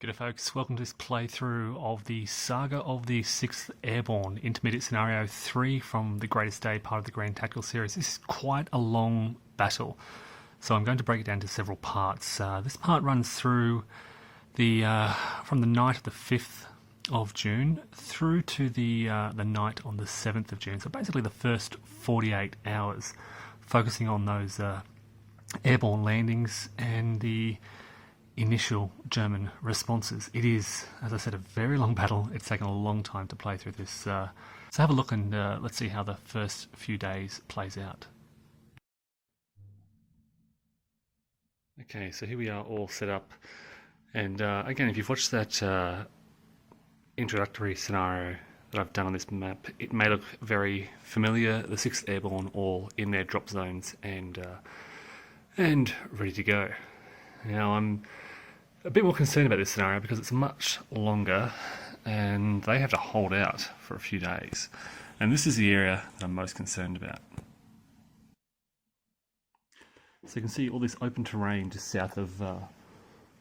G'day folks, welcome to this playthrough of the Saga of the 6th Airborne, Intermediate Scenario 3 from the Greatest Day, part of the Grand Tactical Series. This is quite a long battle, so I'm going to break it down to several parts. This part runs through from the night of the 5th of June through to the night on the 7th of June, so basically the first 48 hours, focusing on those airborne landings and the initial German responses. It is, as I said, a very long battle. It's taken a long time to play through this. So have a look and let's see how the first few days plays out. Okay, so here we are all set up. And again, if you've watched that introductory scenario that I've done on this map, it may look very familiar. The 6th Airborne all in their drop zones and ready to go. Now I'm a bit more concerned about this scenario because it's much longer and they have to hold out for a few days. And this is the area that I'm most concerned about. So you can see all this open terrain just south of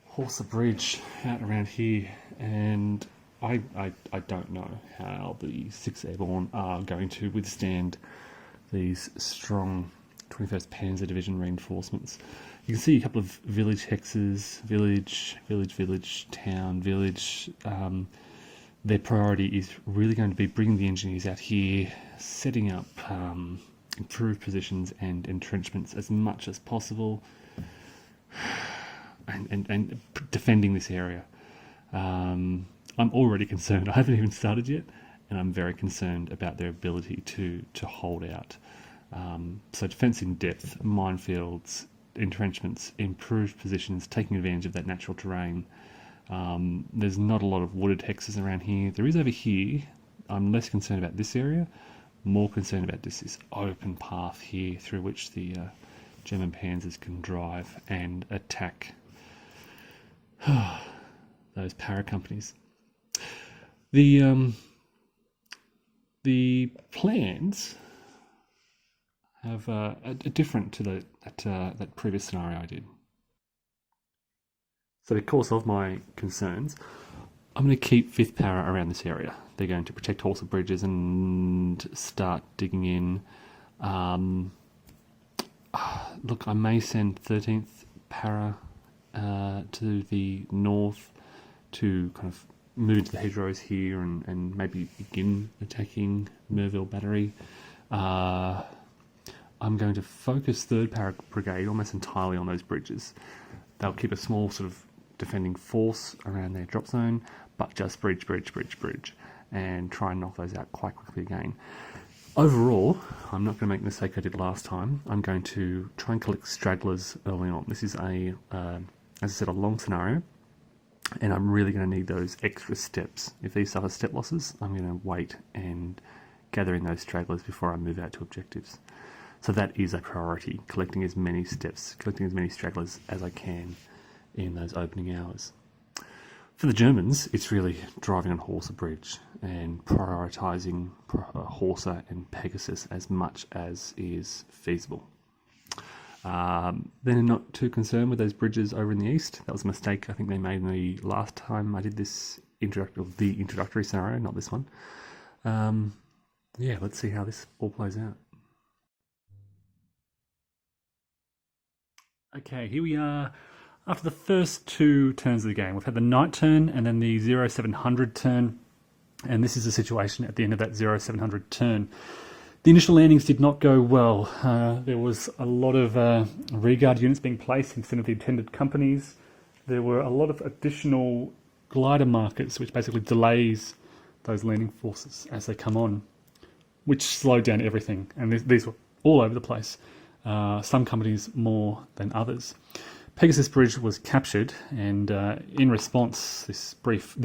Horsa Bridge out around here, and I don't know how the 6th Airborne are going to withstand these strong 21st Panzer Division reinforcements. You can see a couple of village hexes, village, town, village. Their priority is really going to be bringing the engineers out here, setting up improved positions and entrenchments as much as possible, and defending this area. I'm already concerned. I haven't even started yet, and I'm very concerned about their ability to hold out. So defence in depth, minefields, entrenchments, improved positions, taking advantage of that natural terrain. There's not a lot of wooded hexes around here. There is over here. I'm less concerned about this area, more concerned about this open path here through which the German panzers can drive and attack those para companies. The plans are different to that previous scenario I did. So because of my concerns, I'm going to keep 5th Para around this area. They're going to protect Horsa Bridges and start digging in. Look, I may send 13th Para to the north to kind of move to the hedgerows here and maybe begin attacking Merville Battery. I'm going to focus 3rd Para Brigade almost entirely on those bridges. They'll keep a small sort of defending force around their drop zone, but just bridge, and try and knock those out quite quickly again. Overall, I'm not going to make the mistake I did last time. I'm going to try and collect stragglers early on. This is as I said, a long scenario, and I'm really going to need those extra steps. If these suffer step losses, I'm going to wait and gather in those stragglers before I move out to objectives. So that is a priority, collecting as many steps, collecting as many stragglers as I can in those opening hours. For the Germans, it's really driving on Horsa Bridge and prioritising Horsa and Pegasus as much as is feasible. They're not too concerned with those bridges over in the east. That was a mistake I think they made the last time I did this introductory scenario, not this one. Yeah, let's see how this all plays out. Okay, here we are after the first two turns of the game. We've had the night turn and then the 0700 turn, and this is the situation at the end of that 0700 turn. The initial landings did not go well. There was a lot of rearguard units being placed instead of the intended companies. There were a lot of additional glider markers, which basically delays those landing forces as they come on, which slowed down everything, and these were all over the place. Some companies more than others. Pegasus Bridge was captured, and in response, this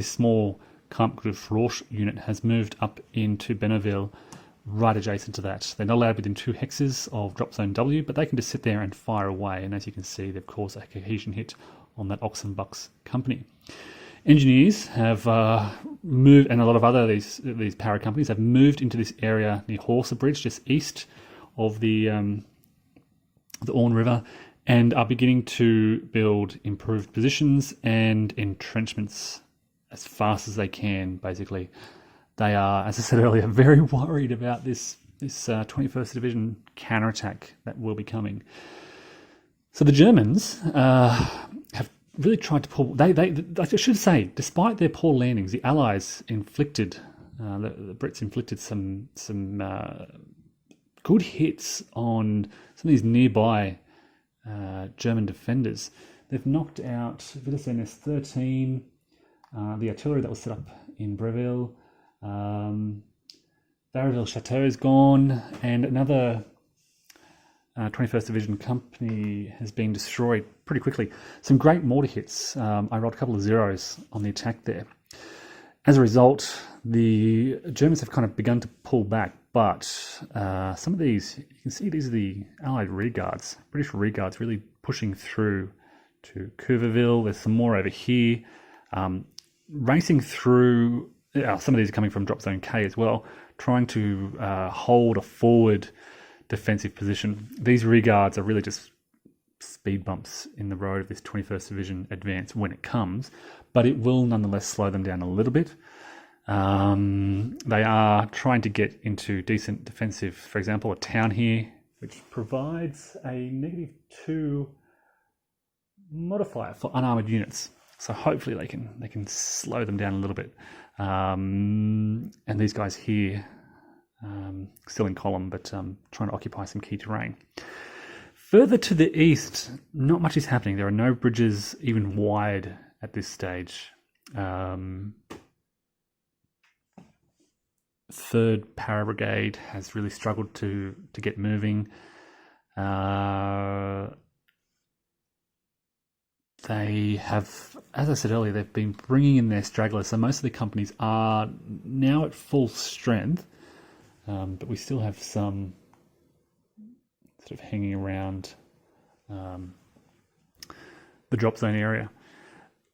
small Kampfgriff Rorsch unit has moved up into Benneville, right adjacent to that. They're not allowed within 2 hexes of drop zone W, but they can just sit there and fire away, and as you can see, they've caused a cohesion hit on that Ochsenbucks company. Engineers have moved, and a lot of other these para companies have moved into this area near Horsa Bridge, just east of the Orne River, and are beginning to build improved positions and entrenchments as fast as they can, basically. They are, as I said earlier, very worried about this 21st Division counterattack that will be coming. So the Germans have really tried to pull... I should say, despite their poor landings, the Allies inflicted... the Brits inflicted some good hits on some of these nearby German defenders. They've knocked out Wiedersehen S-13, the artillery that was set up in Breville. Barreville Chateau is gone, and another 21st Division company has been destroyed pretty quickly. Some great mortar hits. I rolled a couple of zeros on the attack there. As a result, the Germans have kind of begun to pull back, but some of these, you can see these are the Allied rearguards, British rearguards really pushing through to Courville. There's some more over here. Racing through, some of these are coming from drop zone K as well, trying to hold a forward defensive position. These rearguards are really just speed bumps in the road of this 21st Division advance when it comes, but it will nonetheless slow them down a little bit. They are trying to get into decent defensive, for example, a town here, which provides a -2 modifier for unarmored units. So hopefully they can slow them down a little bit. And these guys here, still in column, but trying to occupy some key terrain. Further to the east, not much is happening. There are no bridges even wide at this stage. 3rd Para Brigade has really struggled to get moving. They have, as I said earlier, they've been bringing in their stragglers. So most of the companies are now at full strength, but we still have some sort of hanging around the drop zone area.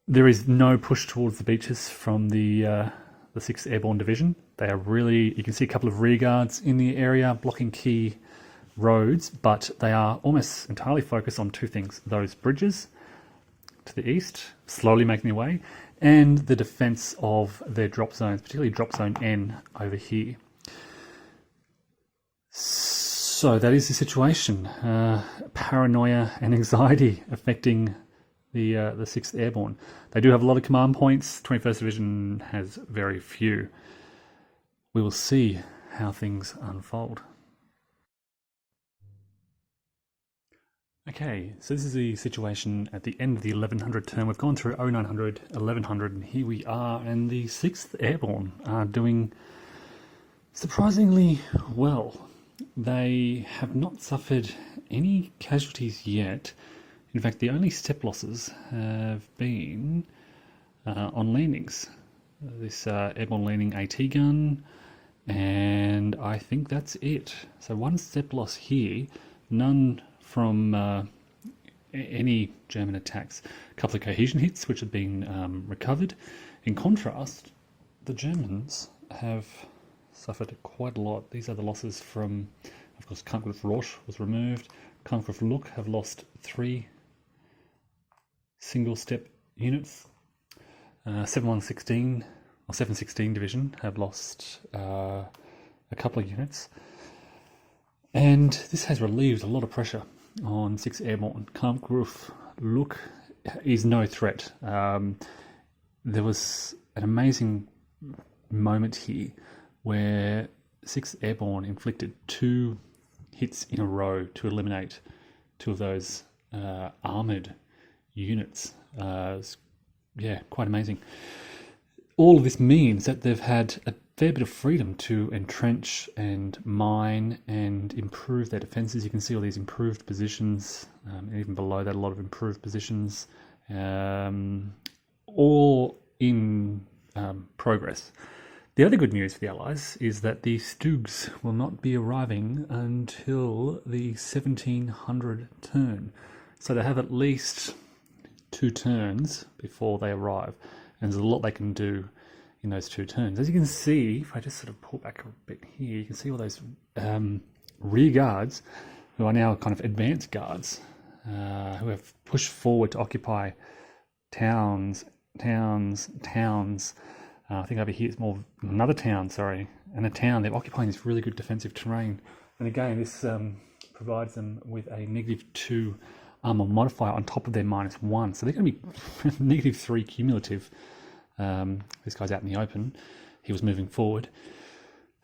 There is no push towards the beaches from the 6th Airborne Division. They are really, you can see a couple of rearguards in the area blocking key roads, but they are almost entirely focused on two things: those bridges to the east, slowly making their way, and the defense of their drop zones, particularly drop zone N over here. So that is the situation. Paranoia and anxiety affecting the 6th Airborne. They do have a lot of command points. 21st Division has very few. We will see how things unfold. Okay, so this is the situation at the end of the 1100 term. We've gone through 0900, 1100, and here we are, and the 6th Airborne are doing surprisingly well. They have not suffered any casualties yet. In fact, the only step losses have been on landings. This airborne landing AT gun, and I think that's it. So one step loss here, none from any German attacks. A couple of cohesion hits which have been recovered. In contrast, the Germans have suffered quite a lot. These are the losses from, of course, Kampfgriff Roche was removed. Kampfgriff Luck have lost 3 single-step units. 716 or 716 Division have lost a couple of units. And this has relieved a lot of pressure on 6th Airborne. Kampfgriff Luck is no threat. There was an amazing moment here where 6th Airborne inflicted 2 hits in a row to eliminate 2 of those armoured units. Yeah, quite amazing. All of this means that they've had a fair bit of freedom to entrench and mine and improve their defences. You can see all these improved positions, and even below that a lot of improved positions, all in progress. The other good news for the Allies is that the Stugs will not be arriving until the 1700 turn. So they have at least 2 turns before they arrive, and there's a lot they can do in those 2 turns. As you can see, if I just sort of pull back a bit here, you can see all those rear guards who are now kind of advanced guards who have pushed forward to occupy towns. I think over here it's more another town, sorry, and a town. They're occupying this really good defensive terrain. And again, this provides them with a -2 armor modifier on top of their -1. So they're going to be -3 cumulative. This guy's out in the open. He was moving forward.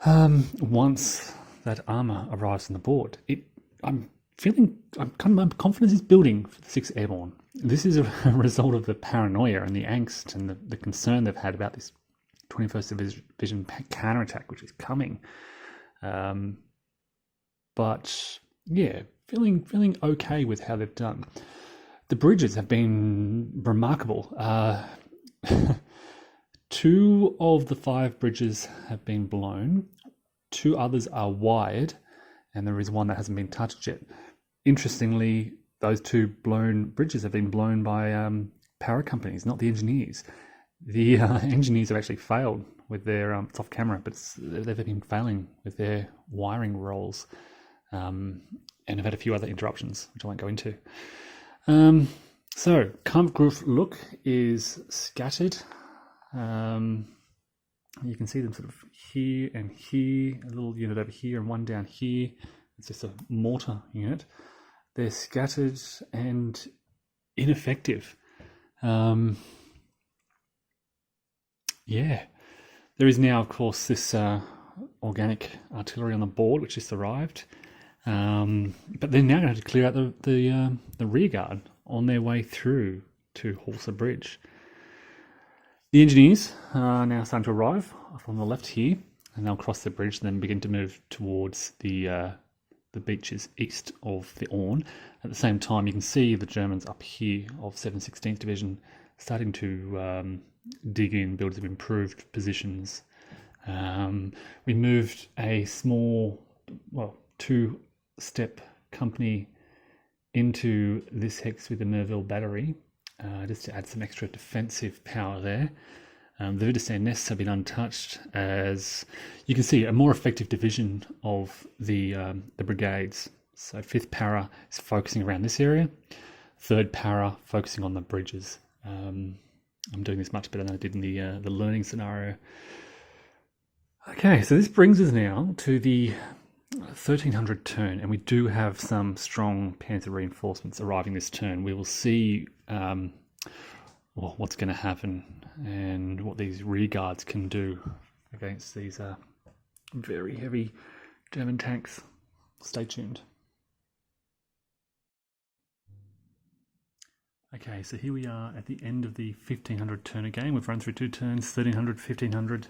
Once that armor arrives on the board, my confidence is building for the 6th Airborne. This is a result of the paranoia and the angst and the concern they've had about this 21st Division counterattack, which is coming. But yeah, feeling okay with how they've done. The bridges have been remarkable. 2 of the 5 bridges have been blown. 2 others are wired, and there is one that hasn't been touched yet. Interestingly, those 2 blown bridges have been blown by power companies, not the engineers. The engineers have actually failed with their, it's off camera, but they've been failing with their wiring rolls, and have had a few other interruptions, which I won't go into. So, Kampfgruppe look is scattered. You can see them sort of here and here, a little unit over here and one down here. It's just a mortar unit. They're scattered and ineffective. Yeah, there is now, of course, this organic artillery on the board, which just arrived. But they're now going to have to clear out the rear guard on their way through to Horsa Bridge. The engineers are now starting to arrive up on the left here, and they'll cross the bridge and then begin to move towards the beaches east of the Orne. At the same time, you can see the Germans up here of 7th 16th Division starting to dig in, build some improved positions. We moved a small, 2-step company into this hex with the Merville battery, just to add some extra defensive power there. The Wittgenstein nests have been untouched, as you can see a more effective division of the brigades. So 5th Para is focusing around this area, 3rd Para focusing on the bridges. I'm doing this much better than I did in the learning scenario. Okay, so this brings us now to the 1300 turn, and we do have some strong panzer reinforcements arriving this turn. We will see what's going to happen and what these rear guards can do against these very heavy German tanks. Stay tuned. Okay, so here we are at the end of the 1500 turn again. We've run through 2 turns, 1300, 1500,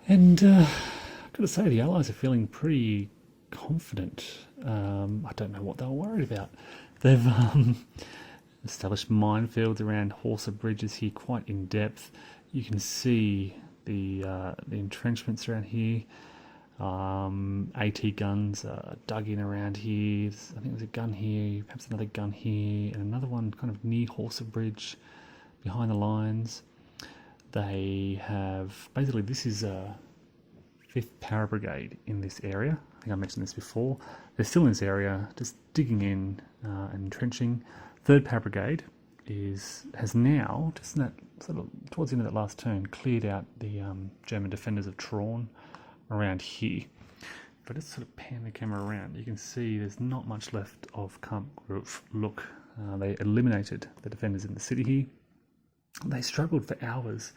and I've got to say the Allies are feeling pretty confident. I don't know what they were worried about. They've established minefields around Horsa bridges here quite in depth. You can see the entrenchments around here. AT guns dug in around here. I think there's a gun here, perhaps another gun here, and another one kind of near Horsa Bridge behind the lines. They have, basically this is a 5th Para Brigade in this area. I think I mentioned this before. They're still in this area, just digging in and entrenching. 3rd Para Brigade has now, just in that sort of towards the end of that last turn, cleared out the German defenders of Traun around here. If I just sort of pan the camera around, you can see there's not much left of Kampfgruppe look. They eliminated the defenders in the city here. They struggled for hours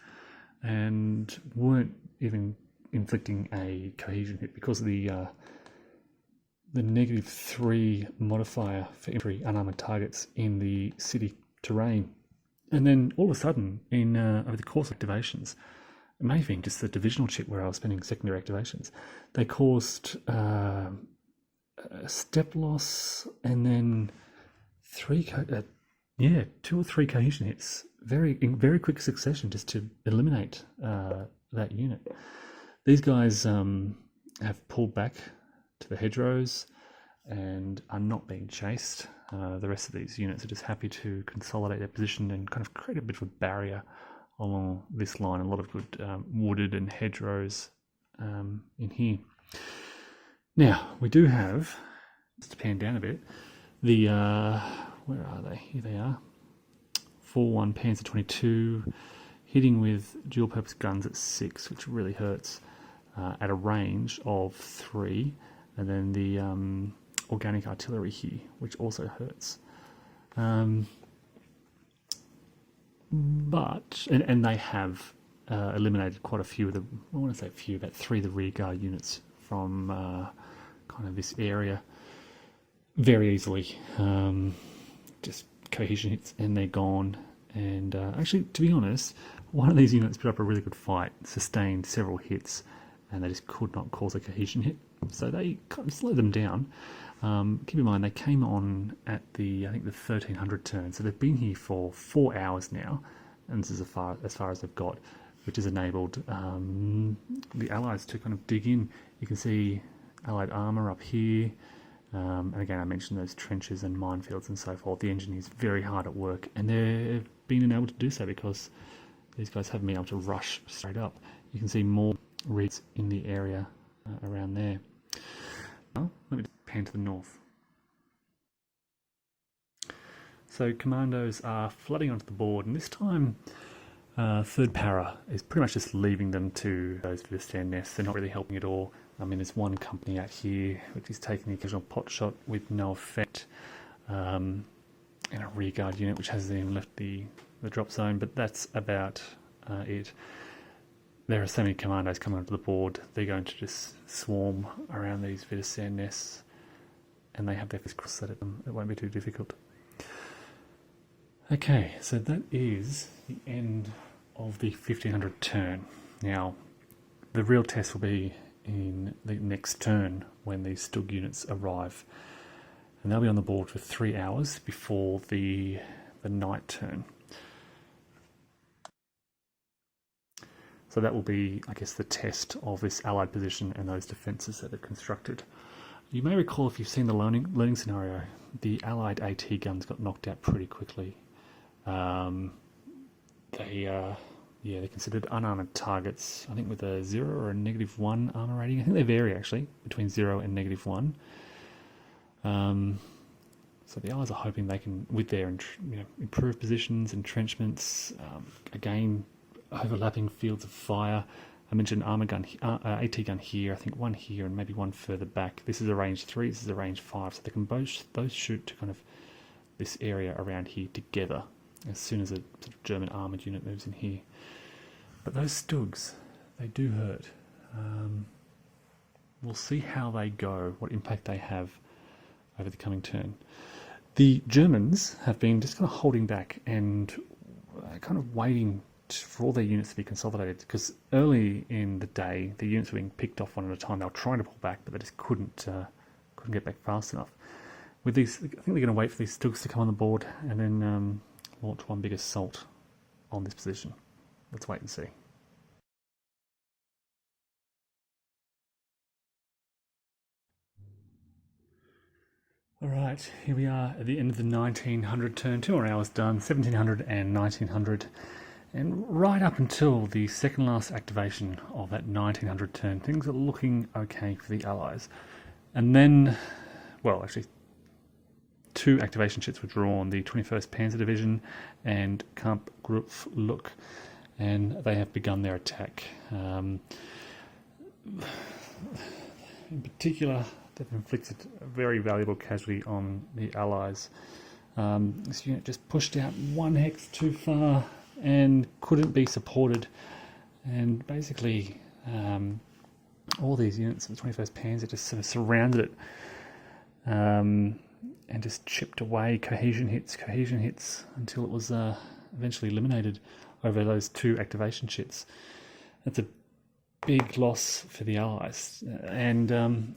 and weren't even inflicting a cohesion hit because of the -3 modifier for infantry unarmored targets in the city terrain. And then all of a sudden, over the course of activations, it may have been just the divisional chip where I was spending secondary activations, they caused a step loss and then 2 or 3 cohesion hits in very quick succession just to eliminate that unit. These guys have pulled back to the hedgerows and are not being chased. The rest of these units are just happy to consolidate their position and kind of create a bit of a barrier along this line. A lot of good wooded and hedgerows in here. Now, we do have, just to pan down a bit, The, where are they? Here they are. 4-1 Panzer 22, hitting with dual-purpose guns at 6, which really hurts, at a range of 3, and then the organic artillery here, which also hurts. But they have eliminated quite a few of the, I want to say a few, about 3 of the rearguard units from kind of this area very easily. Just cohesion hits and they're gone. And actually, to be honest, one of these units put up a really good fight, sustained several hits, and they just could not cause a cohesion hit. So they kind of slowed them down. Keep in mind, they came on at the, I think, the 1300 turn. So they've been here for 4 hours now, and this is as far as they've got, which has enabled the Allies to kind of dig in. You can see Allied armour up here. And again, I mentioned those trenches and minefields and so forth. The engine is very hard at work, and they've been able to do so because these guys haven't been able to rush straight up. You can see more rigs in the area around there. Now, let me just pan to the north. So commandos are flooding onto the board, and this time 3rd Para is pretty much just leaving them to those Vidistan nests. They're not really helping at all. I mean, there's one company out here which is taking the occasional pot shot with no effect, and a rearguard unit which hasn't even left the drop zone, but that's about it. There are so many commandos coming onto the board, they're going to just swarm around these Vidistan nests, and they have their fist crossed at them. It won't be too difficult. Okay, so that is the end of the 1500 turn. Now, the real test will be in the next turn when these Stug units arrive, and they'll be on the board for 3 hours before the night turn. So that will be, I guess, the test of this Allied position and those defences that they've constructed. You may recall, if you've seen the learning scenario, the Allied AT guns got knocked out pretty quickly. They're considered unarmoured targets, I think with a 0 or a -1 armour rating. I think they vary actually between 0 and -1. So the Allies are hoping they can, with their improved positions, entrenchments, again overlapping fields of fire. I mentioned armour gun, AT gun here, I think one here and maybe one further back. This is a range 3, this is a range 5, so they can both shoot to kind of this area around here together as soon as a sort of German armoured unit moves in here. But those Stugs, they do hurt. We'll see how they go, what impact they have over the coming turn. The Germans have been just kind of holding back and kind of waiting for all their units to be consolidated, because early in the day the units were being picked off one at a time. They were trying to pull back, but they just couldn't get back fast enough. With these, I think they're going to wait for these Stugs to come on the board and then launch one big assault on this position. Let's wait and see. Alright, here we are at the end of the 1900 turn. 2 more hours done, 1700 and 1900. And right up until the second last activation of that 1900 turn, things are looking okay for the Allies. And then, well, actually, 2 activation ships were drawn, the 21st Panzer Division and Kampfgruppe, and they have begun their attack. In particular, they've inflicted a very valuable casualty on the Allies. This unit just pushed out 1 hex too far and couldn't be supported, and basically all these units of the 21st Panzer just sort of surrounded it and just chipped away cohesion hits until it was eventually eliminated over those 2 activation ships. That's a big loss for the Allies, and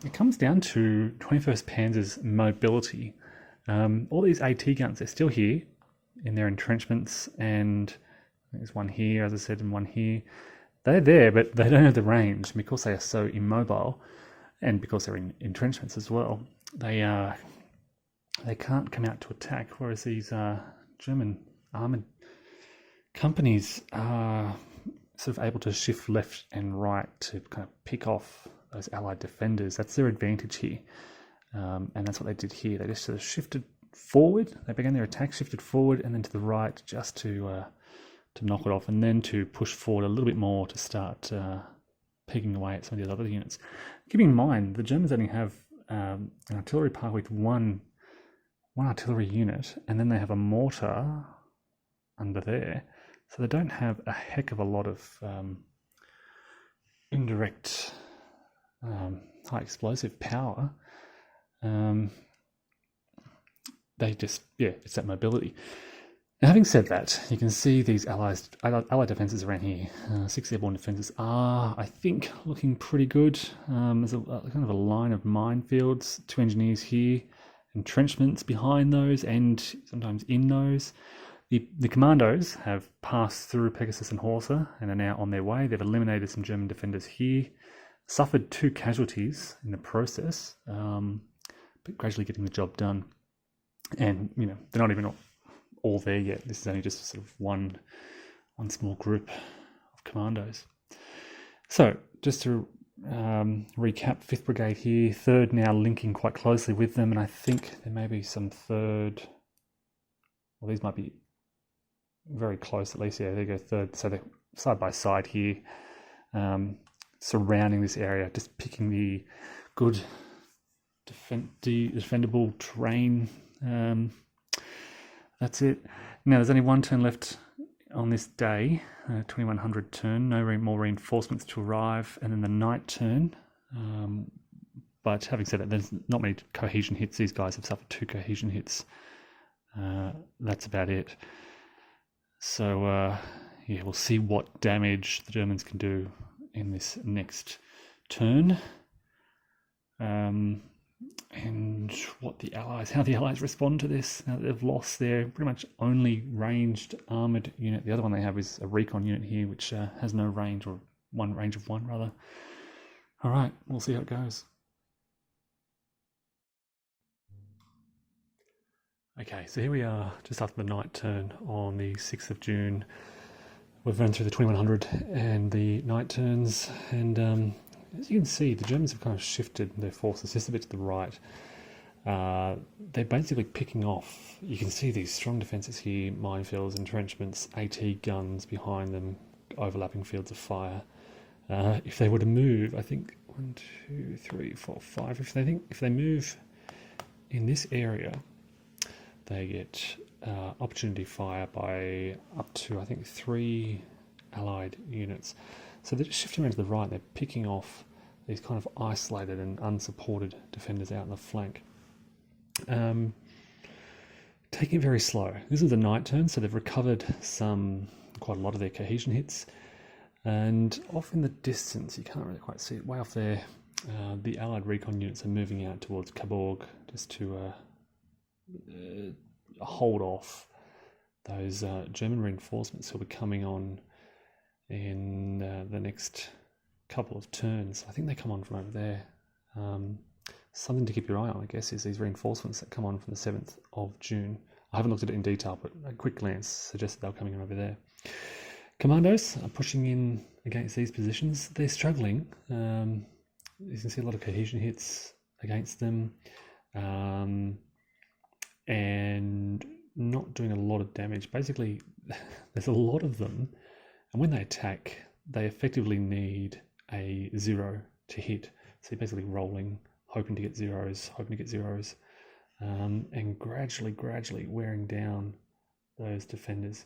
it comes down to 21st Panzer's mobility. All these AT guns, they're still here in their entrenchments, and there's one here, as I said, and one here. They're there, but they don't have the range. Because they are so immobile, and because they're in entrenchments as well, they can't come out to attack, whereas these German armoured companies are sort of able to shift left and right to kind of pick off those Allied defenders. That's their advantage here, and that's what they did here. They just sort of shifted forward. They began their attack, shifted forward, and then to the right, just to knock it off, and then to push forward a little bit more to start peeking away at some of the other units. Keeping in mind, the Germans only have an artillery park with one artillery unit, and then they have a mortar under there, so they don't have a heck of a lot of indirect high explosive power. They just, it's that mobility. Now, having said that, you can see these Allied defences around here. 6th Airborne defences are, I think, looking pretty good. There's a kind of a line of minefields, 2 engineers here, entrenchments behind those and sometimes in those. The commandos have passed through Pegasus and Horsa and are now on their way. They've eliminated some German defenders here, suffered 2 casualties in the process, but gradually getting the job done. And, they're not even all there yet. This is only just sort of one small group of commandos. So, just to recap, 5th Brigade here, 3rd now linking quite closely with them, and I think there may be some 3rd, well, these might be very close at least. Yeah, there you go, 3rd. So they're side by side here, surrounding this area, just picking the good defendable terrain. That's it. Now there's only 1 turn left on this day, 2100 turn, no more reinforcements to arrive, and then the night turn. But having said that, there's not many cohesion hits. These guys have suffered 2 cohesion hits. That's about it. So we'll see what damage the Germans can do in this next turn. And how the Allies respond to this. Now that they've lost their pretty much only ranged armoured unit. The other one they have is a recon unit here, which has no range, or range of one rather. All right, we'll see how it goes. Okay, so here we are just after the night turn on the 6th of June. We've run through the 2100 and the night turns, and as you can see, the Germans have kind of shifted their forces just a bit to the right. They're basically picking off, you can see these strong defences here, minefields, entrenchments, AT guns behind them, overlapping fields of fire. If they were to move, I think 1, 2, 3, 4, 5, if they move in this area, they get opportunity fire by up to, I think, 3 Allied units. So they're just shifting around to the right. They're picking off these kind of isolated and unsupported defenders out in the flank. Taking it very slow. This is the night turn, so they've recovered quite a lot of their cohesion hits. And off in the distance, you can't really quite see it, way off there, the Allied recon units are moving out towards Coburg just to hold off those German reinforcements who will be coming on in the next couple of turns. I think they come on from over there. Something to keep your eye on, I guess, is these reinforcements that come on from the 7th of June. I haven't looked at it in detail, but a quick glance suggests that they're coming on over there. Commandos are pushing in against these positions. They're struggling. You can see a lot of cohesion hits against them. And not doing a lot of damage. Basically, there's a lot of them, and when they attack, they effectively need a 0 to hit. So you're basically rolling, hoping to get zeros, and gradually wearing down those defenders.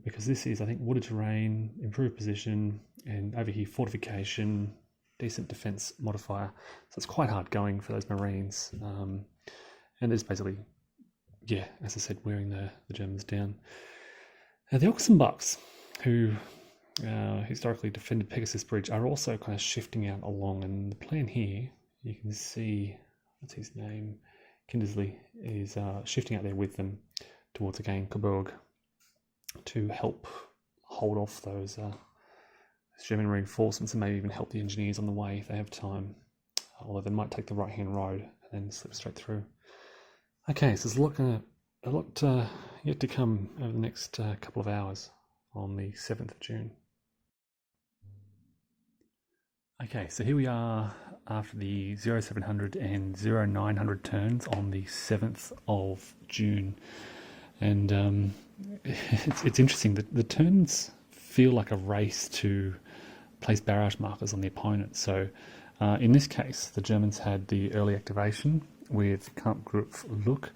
Because this is, I think, wooded terrain, improved position, and over here, fortification, decent defense modifier. So it's quite hard going for those Marines. And there's basically, as I said, wearing the Germans down. Now, the Ochsenbachs, who historically defended Pegasus Bridge, are also kind of shifting out along. And the plan here, you can see, what's his name? Kindersley is shifting out there with them towards, again, Coburg, to help hold off those German reinforcements and maybe even help the engineers on the way if they have time. Although they might take the right-hand road and then slip straight through. Okay, so there's a lot yet to come over the next couple of hours on the 7th of June. Okay, so here we are after the 0700 and 0900 turns on the 7th of June. And it's interesting that the turns feel like a race to place barrage markers on the opponent. So in this case, the Germans had the early activation with Kampfgruppe Look,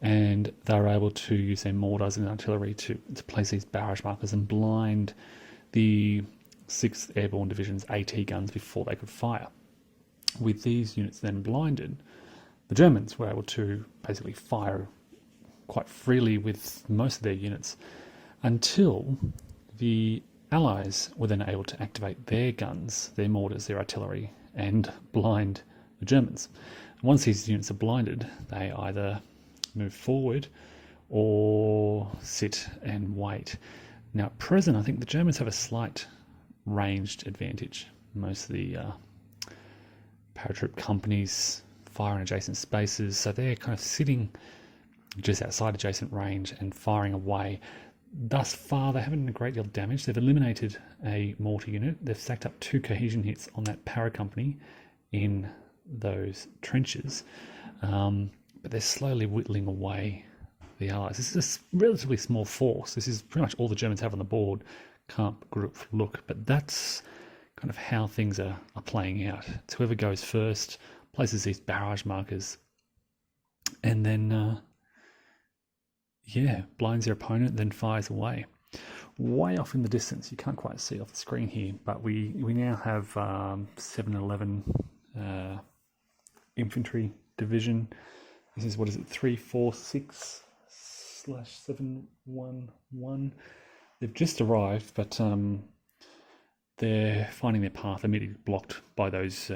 and they were able to use their mortars and artillery to place these barrage markers and blind the 6th Airborne Division's AT guns before they could fire. With these units then blinded, the Germans were able to basically fire quite freely with most of their units until the Allies were then able to activate their guns, their mortars, their artillery, and blind the Germans. Once these units are blinded, they either move forward or sit and wait. Now at present, I think the Germans have a slight ranged advantage. Most of the paratroop companies fire in adjacent spaces, so they're kind of sitting just outside adjacent range and firing away. Thus far, they haven't done a great deal of damage. They've eliminated a mortar unit. They've stacked up 2 cohesion hits on that para company in those trenches, but they're slowly whittling away the Allies. This is a relatively small force. This is pretty much all the Germans have on the board. Kampfgruppe Look, but that's kind of how things are playing out. It's whoever goes first, places these barrage markers, and then blinds their opponent, then fires away. Way off in the distance, you can't quite see off the screen here, but we now have 711 Infantry Division. This is, 346/711. They've just arrived, but they're finding their path immediately blocked by those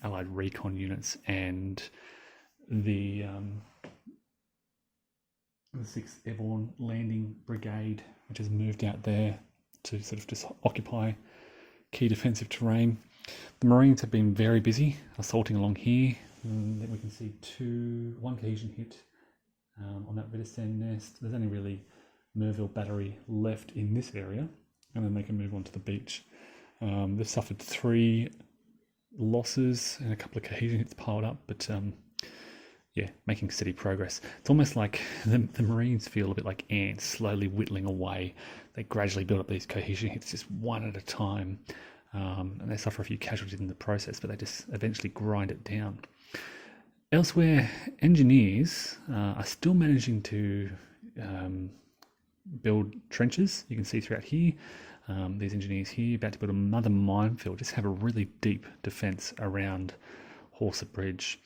Allied recon units and the 6th Airborne Landing Brigade, which has moved out there to sort of just occupy key defensive terrain. The Marines have been very busy assaulting along here. And then we can see one cohesion hit on that Wittgenstein nest. There's only really Merville Battery left in this area, and then they can move on to the beach. They've suffered 3 losses and a couple of cohesion hits piled up, but making steady progress. It's almost like the Marines feel a bit like ants slowly whittling away. They gradually build up these cohesion hits just one at a time, and they suffer a few casualties in the process, but they just eventually grind it down. Elsewhere, engineers are still managing to build trenches. You can see throughout here, these engineers here about to build another minefield, just have a really deep defence around Horsa Bridge.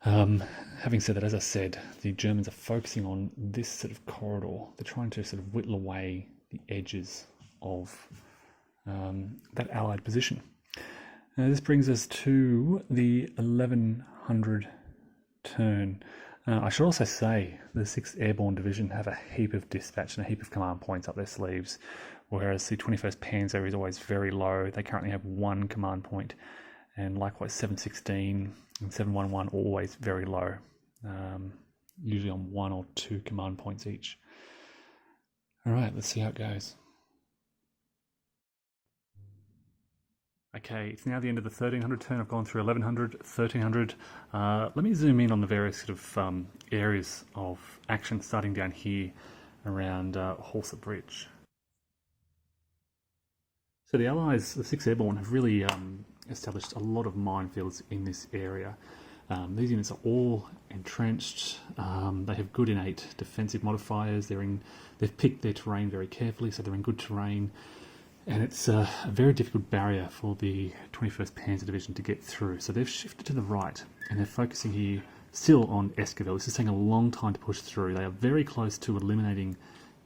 Having said that, as I said, the Germans are focusing on this sort of corridor. They're trying to sort of whittle away the edges of that Allied position. This brings us to the 1100 turn. I should also say the 6th Airborne Division have a heap of dispatch and a heap of command points up their sleeves, whereas the 21st Panzer is always very low. They currently have 1 command point, and likewise 716 and 711 always very low, usually on 1 or 2 command points each. All right, let's see how it goes. Okay, it's now the end of the 1300 turn. I've gone through 1100, 1300. Let me zoom in on the various sort of areas of action, starting down here around Horsa Bridge. So the Allies, the 6th Airborne, have really established a lot of minefields in this area. These units are all entrenched. They have good innate defensive modifiers. They've picked their terrain very carefully, so they're in good terrain. And it's a very difficult barrier for the 21st Panzer Division to get through. So they've shifted to the right, and they're focusing here still on Esquivel. This is taking a long time to push through. They are very close to eliminating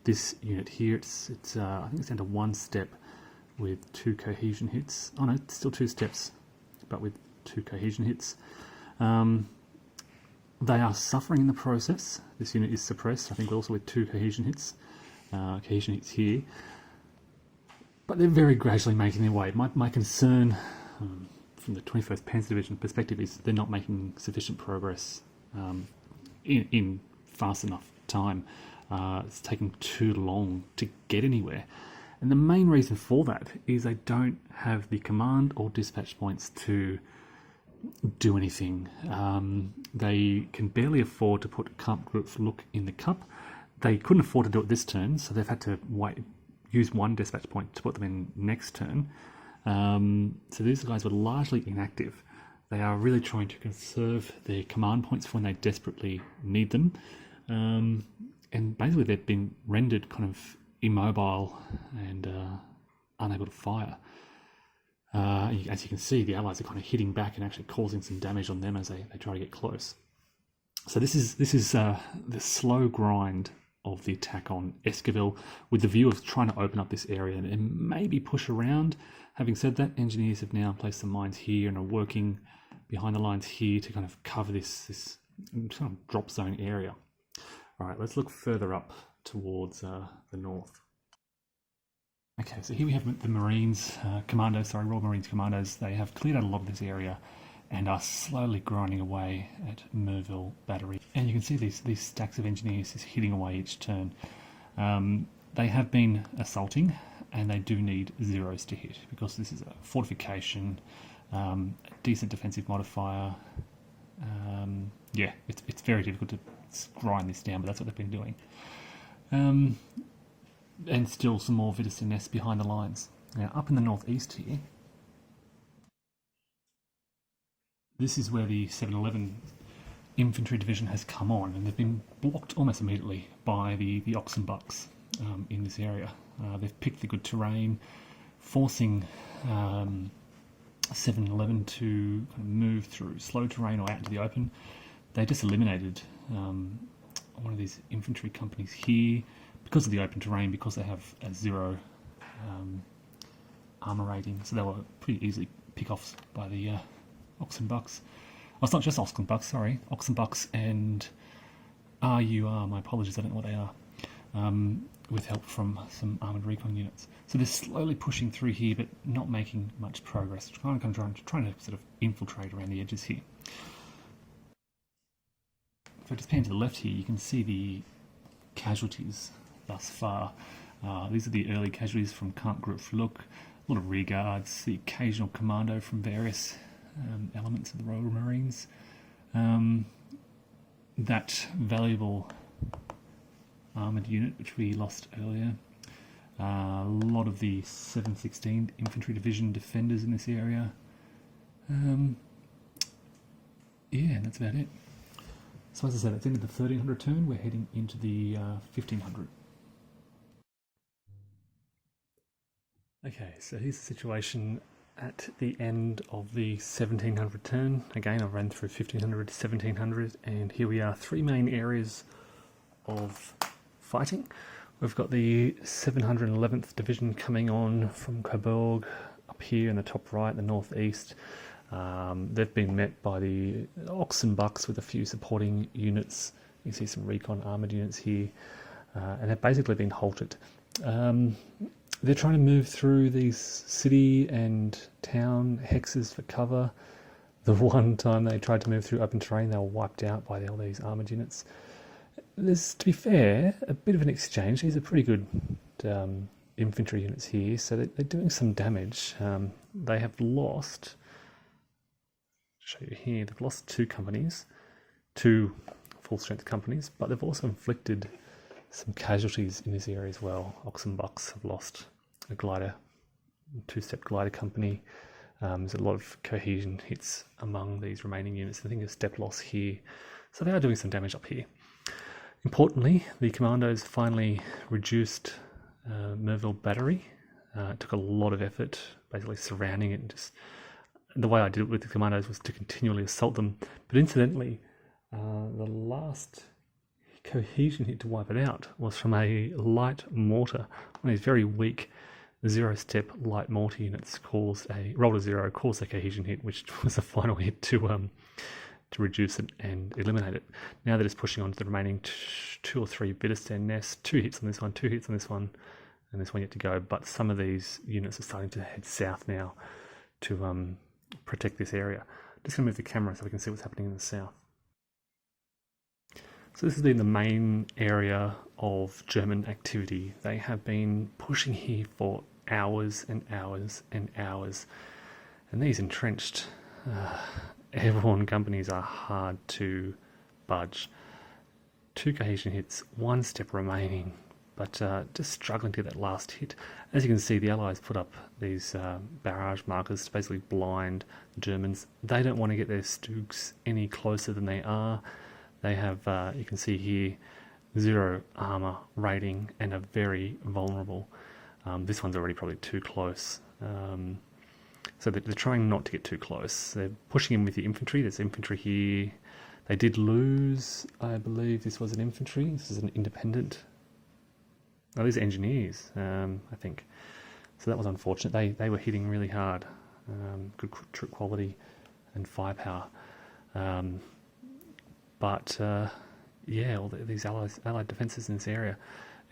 this unit here. It's I think it's down to 1 step with 2 cohesion hits. Oh no, it's still 2 steps, but with 2 cohesion hits. They are suffering in the process. This unit is suppressed, I think also with 2 cohesion hits here. But they're very gradually making their way. My concern from the 21st Panzer Division perspective is they're not making sufficient progress in fast enough time. It's taking too long to get anywhere. And the main reason for that is they don't have the command or dispatch points to do anything. They can barely afford to put Camp Group Look in the cup. They couldn't afford to do it this turn, so they've had to use one dispatch point to put them in next turn. So these guys were largely inactive. They are really trying to conserve their command points for when they desperately need them. And basically they've been rendered kind of immobile and unable to fire. As you can see, the Allies are kind of hitting back and actually causing some damage on them as they try to get close. So this is the slow grind of the attack on Esquivel, with the view of trying to open up this area and maybe push around. Having said that, engineers have now placed some mines here and are working behind the lines here to kind of cover this kind of drop zone area. All right, let's look further up towards the north. Okay, so here we have the Marines, Royal Marines Commandos. They have cleared out a lot of this area and are slowly grinding away at Merville Battery. And you can see these stacks of engineers is hitting away each turn. They have been assaulting, and they do need zeros to hit because this is a fortification, a decent defensive modifier. Yeah, it's very difficult to grind this down, but that's what they've been doing. And still some more Vitesse nests behind the lines. Now, up in the northeast here, this is where the 711 Infantry Division has come on, and they've been blocked almost immediately by the Oxenbucks in this area. They've picked the good terrain, forcing 711 to kind of move through slow terrain or out into the open. They just eliminated one of these infantry companies here because of the open terrain, because they have a 0 armour rating, so they were pretty easily pick-offs by the Oxenbucks. Oh, it's not just Oxenbucks, sorry. Oxenbucks and RUR, my apologies, I don't know what they are, with help from some armoured recon units. So they're slowly pushing through here, but not making much progress. Trying to sort of infiltrate around the edges here. If I just pan to the left here, you can see the casualties thus far. These are the early casualties from Camp Group Look. A lot of rear guards, the occasional commando from various elements of the Royal Marines. That valuable armoured unit which we lost earlier. A lot of the 716th Infantry Division defenders in this area. Yeah, that's about it. So as I said, at the end of the 1300 turn, we're heading into the 1500. Okay, so here's the situation at the end of the 1700 turn. Again, I've ran through 1500 to 1700, and here we are, three main areas of fighting. We've got the 711th Division coming on from Coburg up here in the top right, the northeast. They've been met by the Oxenbucks with a few supporting units. You can see some recon armoured units here, and have basically been halted. They're trying to move through these city and town hexes for cover. The one time they tried to move through open terrain, they were wiped out by all these armoured units. There's, to be fair, a bit of an exchange. These are pretty good infantry units here, so they're doing some damage. They have lost, show you here, they've lost two companies, two full-strength companies, but they've also inflicted some casualties in this area as well. Oxenbucks have lost a glider, two-step glider company. There's a lot of cohesion hits among these remaining units. I think a step loss here. So they are doing some damage up here. Importantly, the commandos finally reduced Merville Battery. It took a lot of effort, basically surrounding it. And just the way I did it with the commandos was to continually assault them. But incidentally, the last cohesion hit to wipe it out was from a light mortar. One of these very weak zero-step light mortar units rolled a zero, caused a cohesion hit, which was the final hit to reduce it and eliminate it. Now they're just pushing on to the remaining two or three Bitterstein nests. 2 hits on this one, 2 hits on this one, and this one yet to go. But some of these units are starting to head south now to protect this area. Just going to move the camera so we can see what's happening in the south. So this has been the main area of German activity. They have been pushing here for hours and hours and hours. And these entrenched airborne companies are hard to budge. 2 cohesion hits, 1 step remaining, but just struggling to get that last hit. As you can see, the Allies put up these barrage markers to basically blind the Germans. They don't want to get their Stugs any closer than they are. They have, you can see here, 0 armour rating and are very vulnerable. This one's already probably too close. So they're trying not to get too close. They're pushing in with the infantry. There's infantry here. They did lose, I believe this was an infantry. This is an independent. Oh, these are engineers, I think. So that was unfortunate. They were hitting really hard. Good troop quality and firepower. But yeah, all these allied defences in this area.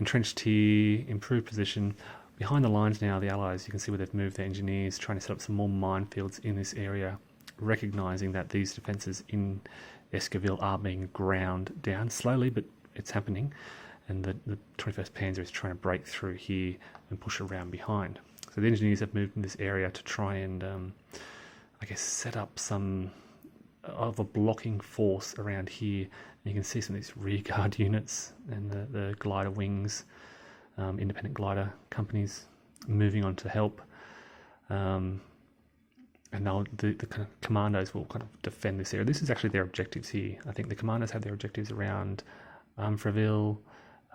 Entrenched here, improved position. Behind the lines now, the Allies, you can see where they've moved their engineers, trying to set up some more minefields in this area, recognising that these defences in Esquivel are being ground down slowly, but it's happening. And the 21st Panzer is trying to break through here and push around behind. So the engineers have moved in this area to try and, I guess, set up some of a blocking force around here. And you can see some of these rearguard units and the glider wings, independent glider companies moving on to help. And the kind of commandos will kind of defend this area. This is actually their objectives here. I think the commandos have their objectives around Freville,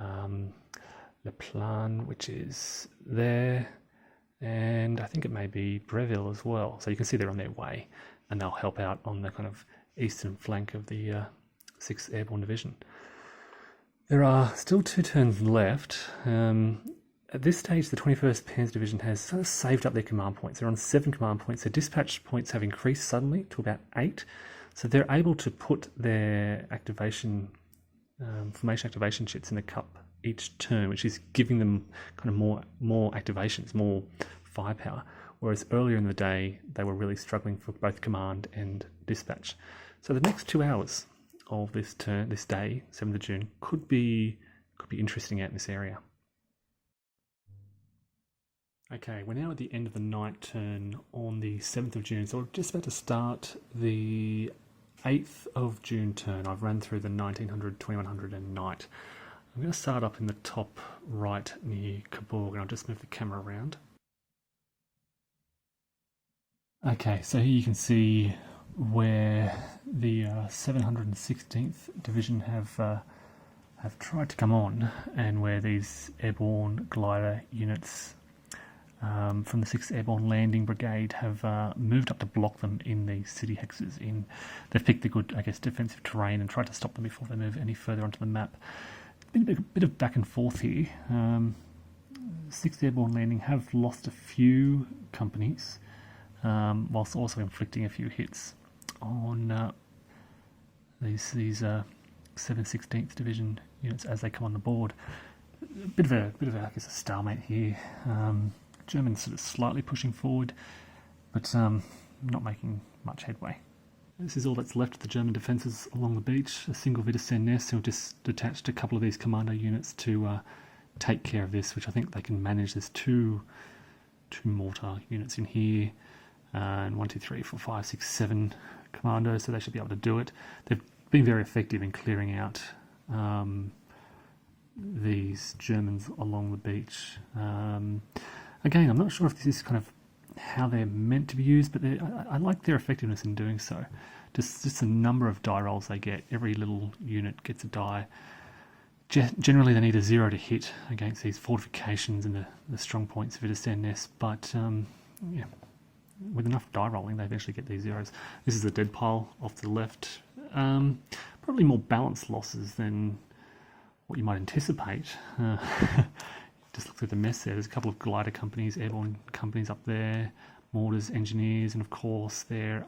Le Plan, which is there, and I think it may be Breville as well. So you can see they're on their way, and they'll help out on the kind of eastern flank of the 6th Airborne Division. There are still 2 turns left. At this stage, the 21st Panzer Division has sort of saved up their command points. They're on 7 command points. Their dispatch points have increased suddenly to about 8. So they're able to put their activation, formation activation shits in the cup each turn, which is giving them kind of more activations, more firepower. Whereas earlier in the day, they were really struggling for both command and dispatch. So the next 2 hours of this day, 7th of June, could be interesting out in this area. Okay, we're now at the end of the night turn on the 7th of June, so we're just about to start the 8th of June turn. I've run through the 1900, 2100 and night. I'm going to start up in the top right near Coburg, and I'll just move the camera around. Okay, so here you can see where the 716th Division have tried to come on, and where these airborne glider units from the 6th Airborne Landing Brigade have moved up to block them in the city hexes. They've picked the good, I guess, defensive terrain and tried to stop them before they move any further onto the map. Been a bit of back and forth here. 6th Airborne Landing have lost a few companies, whilst also inflicting a few hits on these 716th Division units as they come on the board. A bit of a I guess, a stalemate here. Germans sort of slightly pushing forward, but not making much headway. This is all that's left of the German defences along the beach. A single Wiedersehen who just detached a couple of these commando units to take care of this, which I think they can manage. There's two mortar units in here, and 1, 2, 3, 4, 5, 6, 7 commandos, so they should be able to do it. They've been very effective in clearing out these Germans along the beach. Again, I'm not sure if this is kind of how they're meant to be used, but I like their effectiveness in doing so. Just the number of die rolls they get. Every little unit gets a die. Generally, they need a 0 to hit against these fortifications and the strong points of Wiedersehen, but yeah, with enough die rolling, they eventually get these zeros. This is the dead pile off to the left. Probably more balanced losses than what you might anticipate. Just look through the mess there. There's a couple of glider companies, airborne companies up there, mortars, engineers, and of course the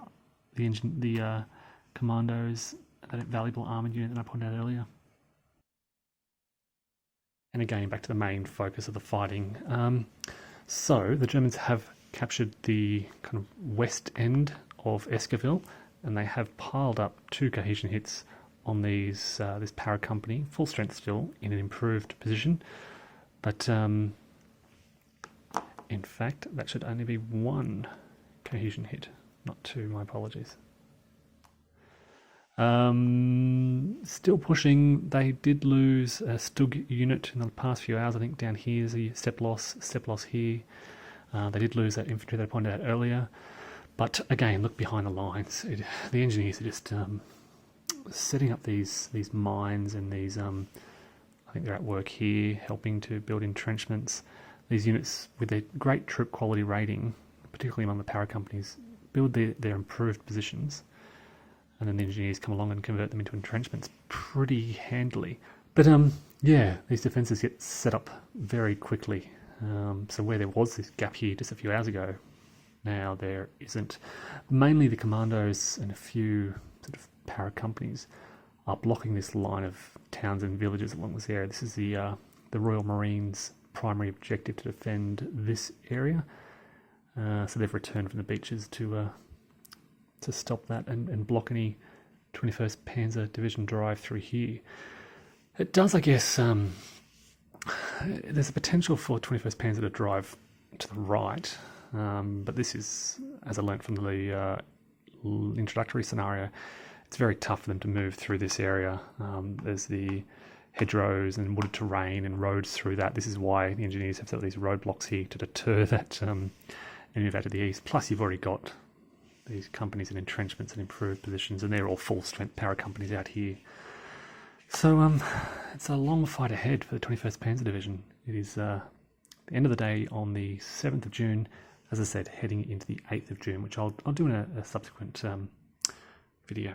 commandos, that valuable armoured unit that I pointed out earlier. And again, back to the main focus of the fighting. So the Germans have captured the kind of west end of Esquivel, and they have piled up 2 cohesion hits on these this para company, full strength still, in an improved position. But in fact, that should only be one cohesion hit, not two. My apologies. Still pushing. They did lose a Stug unit in the past few hours. I think down here is a step loss here. They did lose that infantry that I pointed out earlier. But again, look behind the lines. The engineers are just setting up these mines and these. I think they're at work here, helping to build entrenchments. These units, with their great troop quality rating, particularly among the para companies, build their improved positions. And then the engineers come along and convert them into entrenchments pretty handily. But yeah, these defences get set up very quickly. So where there was this gap here just a few hours ago, now there isn't. Mainly the commandos and a few sort of para companies are blocking this line of towns and villages along this area. This is the Royal Marines' primary objective, to defend this area. So they've returned from the beaches to stop that and block any 21st Panzer Division drive through here. It does, I guess, there's a potential for 21st Panzer to drive to the right, but this is, as I learnt from the introductory scenario, it's very tough for them to move through this area. There's the hedgerows and wooded terrain and roads through that. This is why the engineers have set up these roadblocks here to deter that and move out to the east. Plus, you've already got these companies in entrenchments and improved positions, and they're all full-strength para companies out here. So it's a long fight ahead for the 21st Panzer Division. It is the end of the day on the 7th of June, as I said, heading into the 8th of June, which I'll do in a subsequent video.